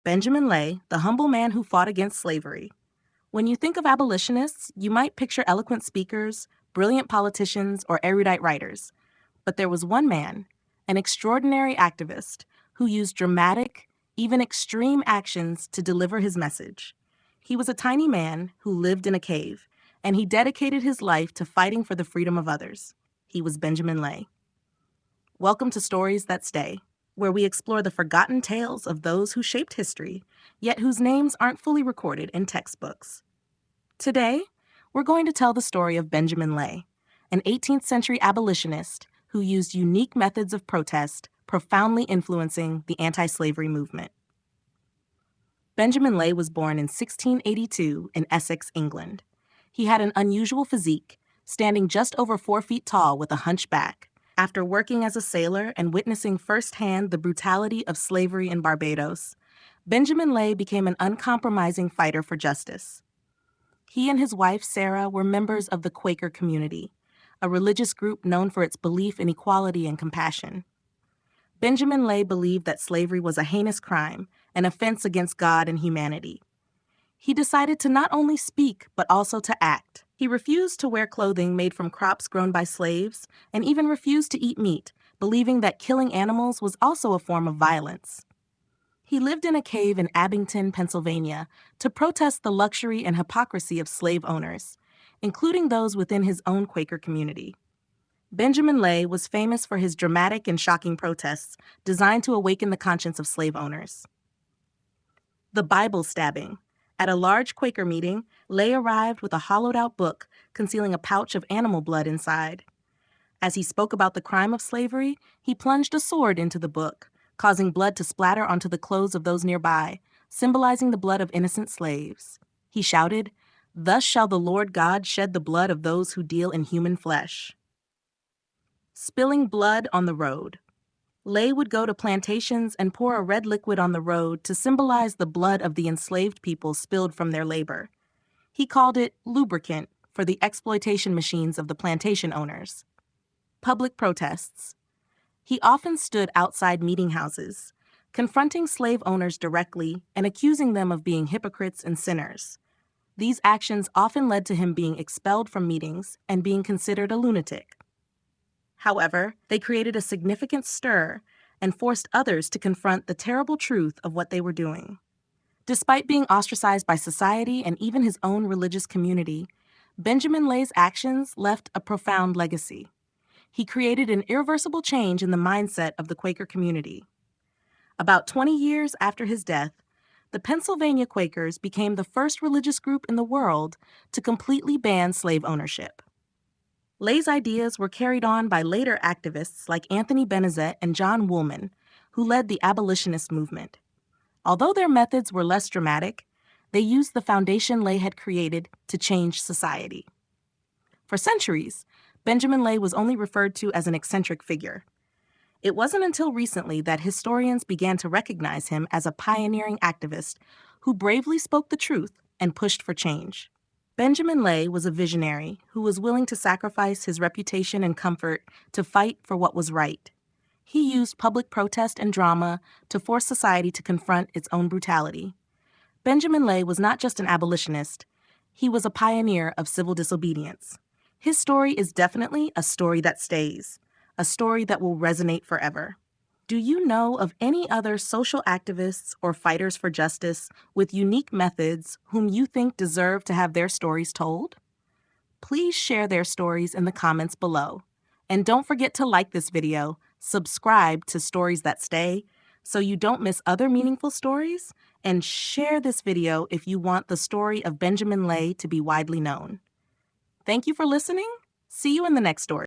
Benjamin Lay, the humble man who fought against slavery. When you think of abolitionists, you might picture eloquent speakers, brilliant politicians, or erudite writers. But there was one man, an extraordinary activist, who used dramatic, even extreme actions to deliver his message. He was a tiny man who lived in a cave, and he dedicated his life to fighting for the freedom of others. He was Benjamin Lay. Welcome to Stories That Stay, where we explore the forgotten tales of those who shaped history, yet whose names aren't fully recorded in textbooks. Today, we're going to tell the story of Benjamin Lay, an 18th century abolitionist who used unique methods of protest, profoundly influencing the anti-slavery movement. Benjamin Lay was born in 1682 in Essex, England. He had an unusual physique, standing just over 4 feet tall with a hunched back. After working as a sailor and witnessing firsthand the brutality of slavery in Barbados, Benjamin Lay became an uncompromising fighter for justice. He and his wife, Sarah, were members of the Quaker community, a religious group known for its belief in equality and compassion. Benjamin Lay believed that slavery was a heinous crime, an offense against God and humanity. He decided to not only speak, but also to act. He refused to wear clothing made from crops grown by slaves, and even refused to eat meat, believing that killing animals was also a form of violence. He lived in a cave in Abington, Pennsylvania, to protest the luxury and hypocrisy of slave owners, including those within his own Quaker community. Benjamin Lay was famous for his dramatic and shocking protests designed to awaken the conscience of slave owners. The Bible stabbing. At a large Quaker meeting, Lay arrived with a hollowed-out book concealing a pouch of animal blood inside. As he spoke about the crime of slavery, he plunged a sword into the book, causing blood to splatter onto the clothes of those nearby, symbolizing the blood of innocent slaves. He shouted, "Thus shall the Lord God shed the blood of those who deal in human flesh." Spilling blood on the road. Lay would go to plantations and pour a red liquid on the road to symbolize the blood of the enslaved people spilled from their labor. He called it lubricant for the exploitation machines of the plantation owners. Public protests. He often stood outside meeting houses, confronting slave owners directly and accusing them of being hypocrites and sinners. These actions often led to him being expelled from meetings and being considered a lunatic. However, they created a significant stir and forced others to confront the terrible truth of what they were doing. Despite being ostracized by society and even his own religious community, Benjamin Lay's actions left a profound legacy. He created an irreversible change in the mindset of the Quaker community. About 20 years after his death, the Pennsylvania Quakers became the first religious group in the world to completely ban slave ownership. Lay's ideas were carried on by later activists like Anthony Benezet and John Woolman, who led the abolitionist movement. Although their methods were less dramatic, they used the foundation Lay had created to change society. For centuries, Benjamin Lay was only referred to as an eccentric figure. It wasn't until recently that historians began to recognize him as a pioneering activist who bravely spoke the truth and pushed for change. Benjamin Lay was a visionary who was willing to sacrifice his reputation and comfort to fight for what was right. He used public protest and drama to force society to confront its own brutality. Benjamin Lay was not just an abolitionist, he was a pioneer of civil disobedience. His story is definitely a story that stays, a story that will resonate forever. Do you know of any other social activists or fighters for justice with unique methods whom you think deserve to have their stories told? Please share their stories in the comments below. And don't forget to like this video, subscribe to Stories That Stay so you don't miss other meaningful stories, and share this video if you want the story of Benjamin Lay to be widely known. Thank you for listening. See you in the next story.